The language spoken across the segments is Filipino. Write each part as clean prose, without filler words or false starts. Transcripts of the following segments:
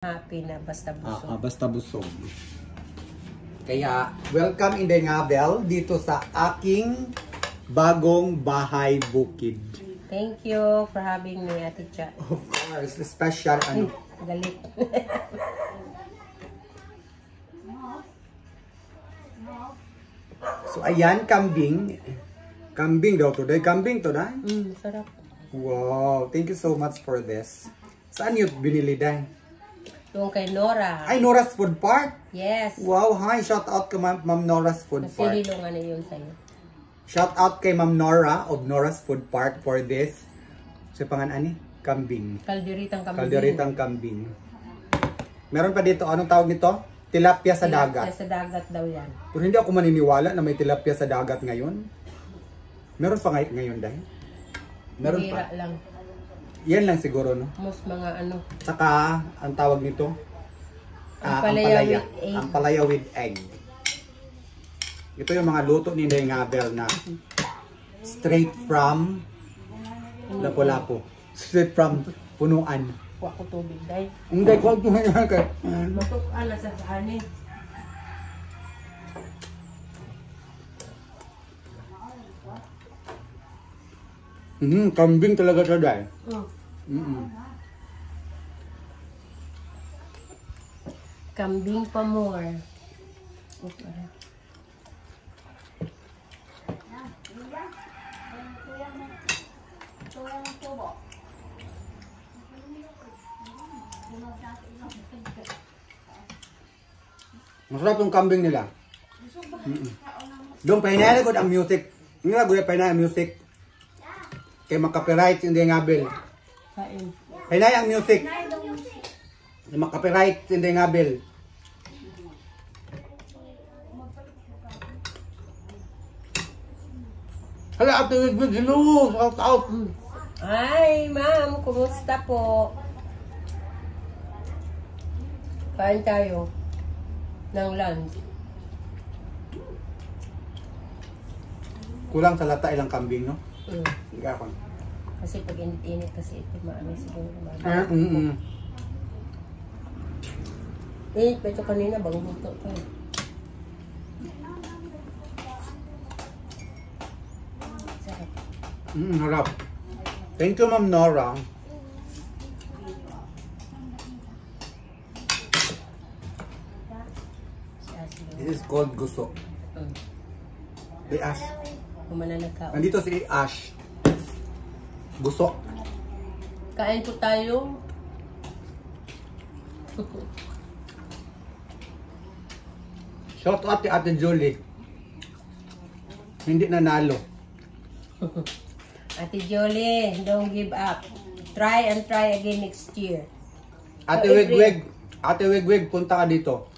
Happy na basta busog. Basta busog. Kaya, welcome Inday Ngabel dito sa aking bagong bahay bukid. Thank you for having me, Ate Cha. Of course, special ano. Galit. So, ayan, kambing. Kambing daw to. Kambing to, day. Sarap. Wow, thank you so much for this. Saan yun binili, day? Doon kay Nora. Ay, Nora's Food Park? Yes. Wow, hi. Shout out kay Ma'am Nora's Food Park. Nasililungan na yun sa'yo. Shout out kay Ma'am Nora of Nora's Food Park for this. Sa pangan ani? Kambing. Kalderitang kambing. Kalderitang kambing. Meron pa dito, anong tawag nito? Tilapia sa dagat. Tilapia sa dagat daw yan. Pero hindi ako maniniwala na may tilapia sa dagat ngayon. Meron pa ngayon dahil? Meron Bihira pa. lang. Yan lang siguro, no? Most mga ano. Saka, ang tawag nito? Ampalaya with egg. Ampalaya with egg. Ito yung mga luto ni Inday Ngabel na straight from Lapu-Lapu. Straight from punuan. Kuha ko tubig, day. Hindi ko ito nga kay. Matukaan na sa kanin. Kambing talaga siya dahil. Kambing pa more. Masarap yung kambing nila. Doon pahinayari ko ang music. Hindi na guya pahinayari ang music. Kaya makapiright hindi Ngabel. Pahinayari ang music. Makapiright hindi Ngabel. Hala, Ate Wigwig, hello! Shout out! Ay, ma'am, kumusta po? Kain tayo ng lunch. Kulang sa lata ilang kambing, no? Hindi ka ako. Kasi pag init-init kasi ito maano siguro. Pa ito kanina, bagong luto to. Sarap. Harap. Thank you, Ma'am Nora. This is called guso. Hey, Ash. Kumananakaw. Nandito si Ash. Guso. Kain po tayo. Shout out kay Ate Julie. Hindi nanalo. Ate Jolie, don't give up. Try and try again next year. Ate Wigwig. Ate Wigwig, punta ka dito.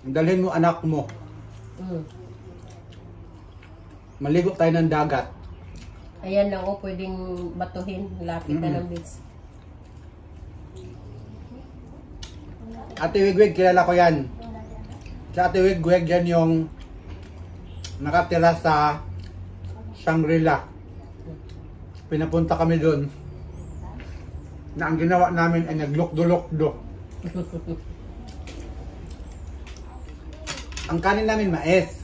Dalhin mo anak mo. Maligo tayo ng dagat. Ayan lang o, pwedeng batuhin. Lapit na ng beach. Ate Wigwig, kilala ko yan. Si Ate Wigwig, yan yung nakatira sa Shangri-La. Pinapunta kami doon. Na ang ginawa namin ay naglukdo-lukdo. Ang kanin namin mais.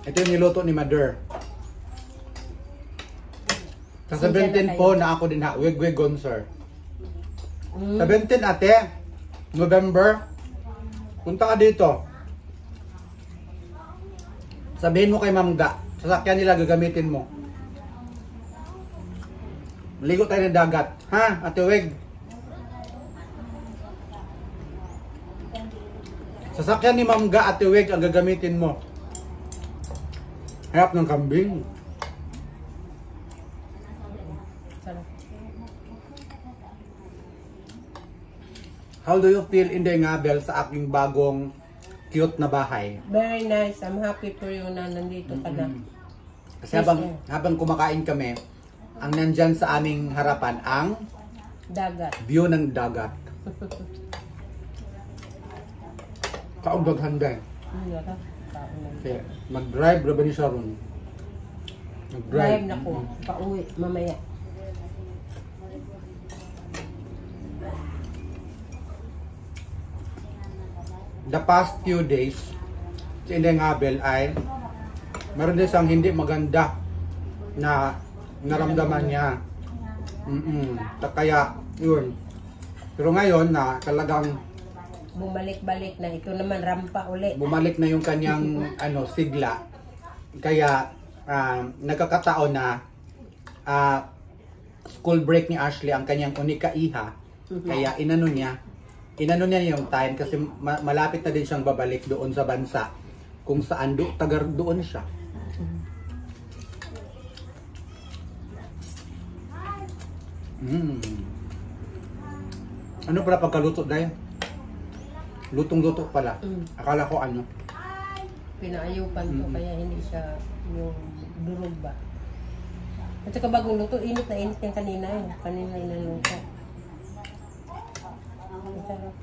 Ito yung niluto ni Mother. Sa 17 po na ako din ha, Wigwig Gonser. 17 ate, November, punta ka dito. Sabihin mo kay Ma'am Ga, sasakyan nila gagamitin mo. Maligo tayo ng dagat. Ha, Ate Wig? Sasakyan ni Ma'am Ga, Ate Wig, ang gagamitin mo. Harap ng kambing. Sarap. How do you feel, Inday Ngabel, sa aking bagong cute na bahay? Very nice. I'm happy for you na nandito ka na. Kasi habang kumakain kami, ang nandyan sa aming harapan ang Dagat. view ng dagat. Kaugdaghan din. Okay. Mag-drive, Rabani Sharon. Drive na ko. Pauwi mamaya. the past few days, si Inday Abel ay meron din siyang hindi maganda na naramdaman niya. Kaya, yun. Pero ngayon na talagang bumalik-balik na. Ito naman, rampa uli. bumalik na yung kanyang sigla. Kaya, nagkakataon na school break ni Ashley ang kanyang unika iha. Kaya inano niya yung time kasi malapit na din siyang babalik doon sa bansa kung saan tagar doon siya. Ano pala pagkaluto dahil? Lutong-luto pala. Akala ko Pinaayupan ko kaya hindi siya yung durog ba. At saka bagong luto, init na init yung kanina yun. Kanina inaluto. Sarap.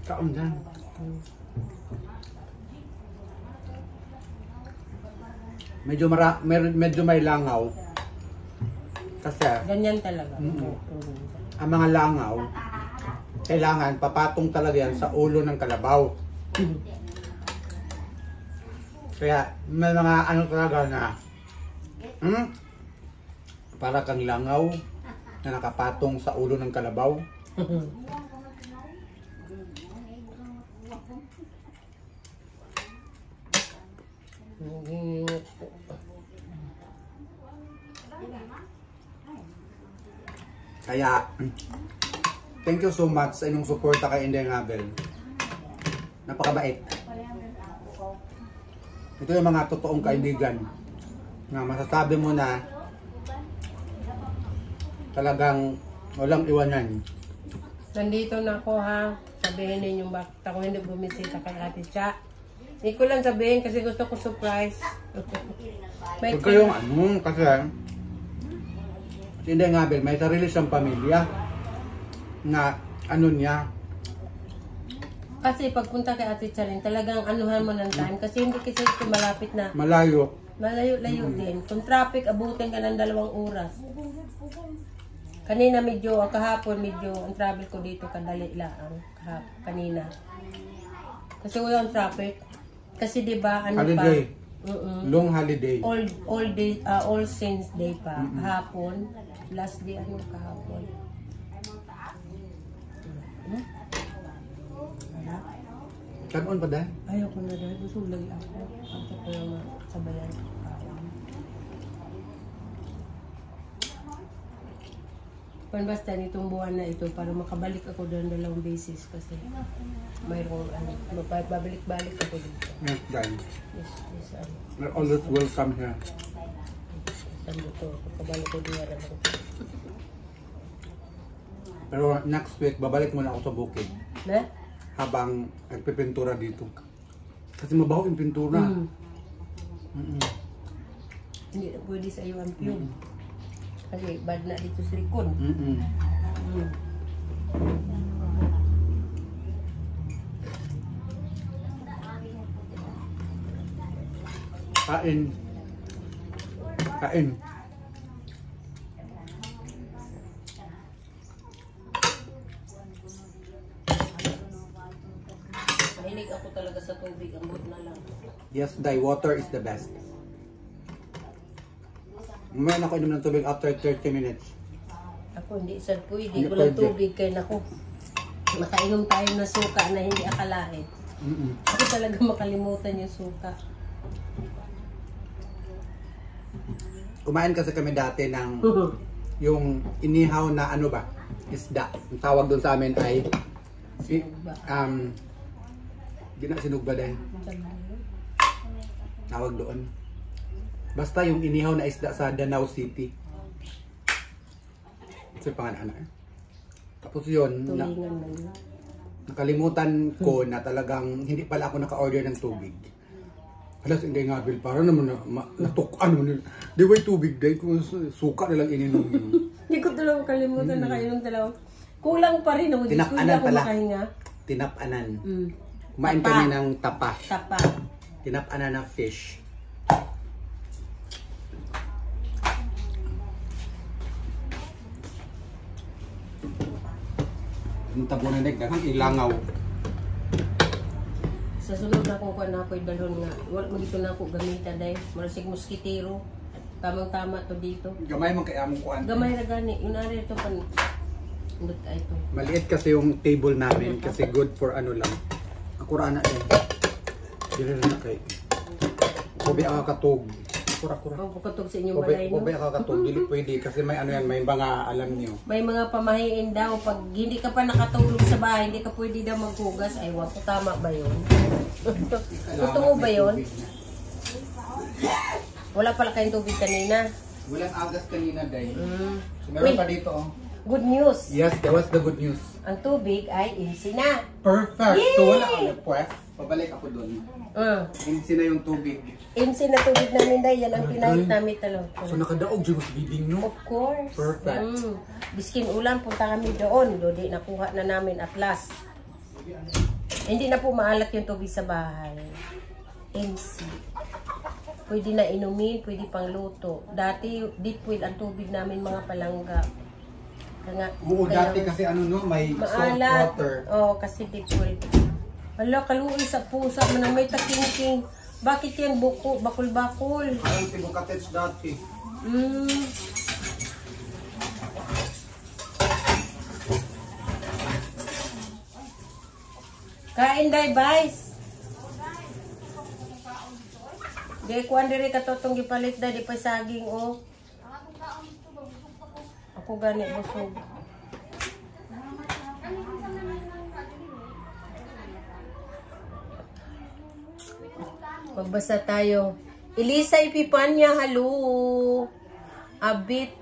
Kaon dyan. Medyo may langaw. Kasi ganyan talaga. Ang mga langaw kailangan papatong talaga yan sa ulo ng kalabaw. Kaya may mga talaga na para kang langaw na nakapatong sa ulo ng kalabaw. Kaya thank you so much sa inyong suporta kay Inday Abel. Napakabait. Ito yung mga totoong kaibigan na masasabi mo na talagang walang iwanan. Nandito na ako ha. Sabihin ninyo bakit ako hindi bumisita kay Ate Cha. Hindi ko lang sabihin kasi gusto ko surprise. Huwag kayong kasi si Inday Abel may sarili siyang pamilya na niya. Kasi pagpunta kay Ate Cha rin, talagang anuhan mo ng time kasi hindi kasi ito malapit na. Malayo. Malayo-layo din. Kung traffic, abutin ka ng 2 oras. Kanina kahapon medyo, ang travel ko dito kadali lang. Kanina. Kasi walang traffic. Kasi diba, holiday. Long holiday. All Saints Day pa. Hapon. Last day, kahapon. Kanon pa dahil? Ayoko na dahil. Gusto lagi ako. Gusto ko yung sabayan. Kung basta nitong buwan na ito para makabalik ako doon 2 beses kasi mayroong babalik-balik ako dito. Yes, dahil. Yes. You're always welcome here. Saan dito? Kabalik ko diyan lang. Pero next week, babalik muna ako sa bukid. Na? Habang nagpipintura dito. Kasi mabaho yung pintura. Hindi na pwede sa iyo ang fume. Kasi bad na dito sa likod. Kain. Mahilig ako talaga sa tubig. Ambot na lang. Yes, Dai, water is the best. Umayan ako inom ng tubig after 30 minutes. Ako hindi sad pwede. Walang tubig kay nako. Makainom tayo ng suka na hindi akalain. Ako talaga makalimutan yung suka. Kumain kasi kami dati ng yung inihaw na isda. Ang tawag doon sa amin ay sinugba din. Tawag doon. Basta yung inihaw na isda sa Danau City. Ito yung pangalan. Tapos yun, nakalimutan ko na talagang hindi pala ako naka-order ng tubig. Alas, Inday Abel, para naman natukan mo nila. Di ba yung tubig dahil kung suka na lang ininom yun. Hindi ko talagang kalimutan na kayo ng talagang. Kulang pa rin ako. Tinapanan pala. Makahinga. Tinapanan. Kumain kami ng tapa. Tinapanan na fish. Yung tabunan na daghang ilangaw. Sa sunod na kung kuha na ako'y dalhon nga. Wala magito na ako gamitan dahil. Marasig moskitero. Tamang-tama to dito. Gamay man kay among kuan. Gamay na gani. Inari ito pan. Indot ka ito. Maliit kasi yung table namin kasi good for ano lang. Ako ra na eh. Dili na kay. Kobe ang katog. Kura-kura. Ang pagkatog sa inyong balay Kobe no. ang katog. Dili pwede kasi may ano yan, may mga alam niyo. May mga pamahiin daw. Pag hindi ka pa nakatulog sa bahay, hindi ka pwede daw maghugas. Ay, wako tama ba yun? Totoo ba yun? Wala pala kayong tubig kanina. Walang agas kanina dahil. So, Uy. meron pa dito oh. Good news. Yes, that was the good news. Ang tubig ay insi na. Perfect. Yay! So wala kang pwes. Pabalik ako doon. Hindi na yung tubig. Insi na tubig namin dahil yan ang pinahit namin talaga. So nakadaog dyan sa bibing no? Of course. Perfect. Biskin ulan, punta kami doon. Doon nakuha na namin at last. Hindi na po maalat yung tubig sa bahay. MC. Pwede na inumin, pwede pang luto. Dati, deep well ang tubig namin mga palangga. Oo, dati kasi ano no, may salt maalat. water. Oo, kasi deep well. Hala, kaluoy sa pusa mo na may taking-king. Bakit yan buko, bakul-bakul? Ayun, si Bukatech dati. Kain day, guys. Di kuan diri katotong gipalit da di pa saging oh. Ako gani busog. Magbasa tayo. Elisa Ipipanya, hello. Abit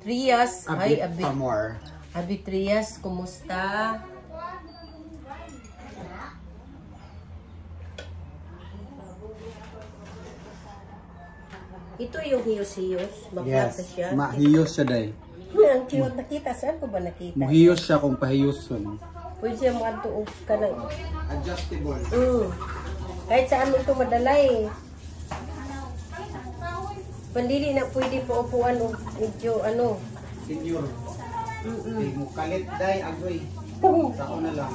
Trias, ay Abit. Pamor. Abit Trias, kumusta? Ito yung hiyos-hiyos. Baklata Yes, siya. mahiyos siya day. Ang cute nakita. Saan ko ba nakita? Mahiyos siya kung pahiyoson. Pwede siya makatuog ka na. Adjustable. Kahit saan mo ito madala eh. Pandili na pwede po upuan o medyo ano. Senior. Hindi mo kalit day, agoy. Sako na lang.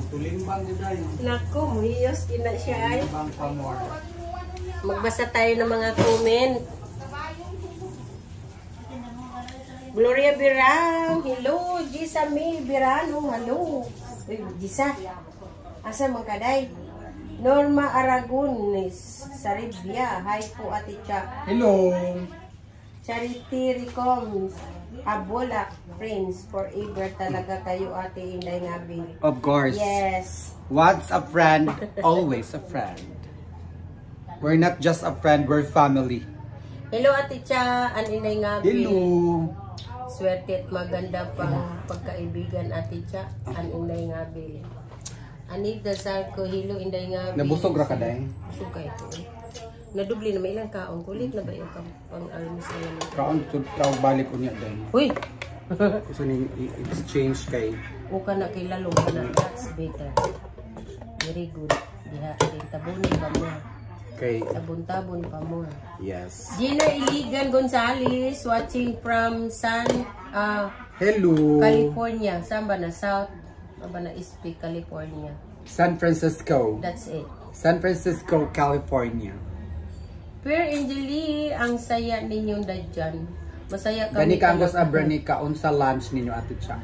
Tulimbang din day. Naku, muhiyos din na siya ay. Tulimbang Pamor. Magbasa tayo ng mga comment. Gloria Birang, hello. Gisa May Birano, hello. Uy, Gisa. Asa mga kaday? Norma Aragones, Saribia. Hi po, Ate Cha. Hello. Charity Ricoms, Abolak, Prince, forever talaga kayo, Ate Inday Ngabi. Of course. Yes. Once a friend, always a friend. We're not just a friend, we're family. Hello, Ate Cha, an Inday Ngabi. Hello. Swerte at maganda pang pagkaibigan, Ate Cha, an Inday Ngabi. Anita Sarko, hello, Inday Ngabi. Nabusog ra ka day? Busog ka ito. Nadubli na may ilang kaong. Kulit na ba yung pang-almus na yun? Kaon tawag balik ko niya day. Uy! Gusto ni exchange kay Uka na kay lalo ka na. That's better. Very good. Diha, tabunin pa mo. kay Tabon-tabon pa mo. yes. Gina Iligan Gonzales, watching from Hello. California. Saan ba na? South? Saan ba na? East California. San Francisco. That's it. San Francisco, California. Pero Angeli, ang saya ninyong dadyan. Masaya kami. Gani ka angos abra ni kaon sa lunch ninyo Ate Cha.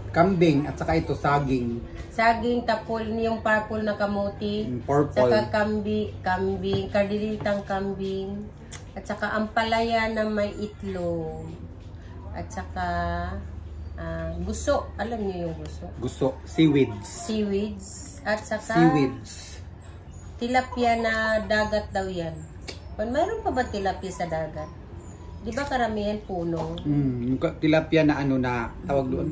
Kambing at saka ito saging. Saging tapol niyong purple na kamuti. Purple. Saka kambing, kardilitang kambing. At saka ampalaya na may itlog. At saka guso. Alam niyo yung guso? Gusto. Seaweeds. Seaweeds. At saka Seaweeds. tilapia na dagat daw yan. Mayroon pa ba tilapia sa dagat? Di ba karamihan puno? Yung tilapia na ano na tawag doon.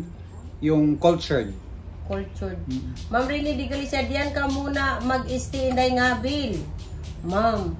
Yung cultured. Cultured. Ma'am Rini Di Galicia, diyan ka muna mag-stay Inday Ngabil. Ma'am,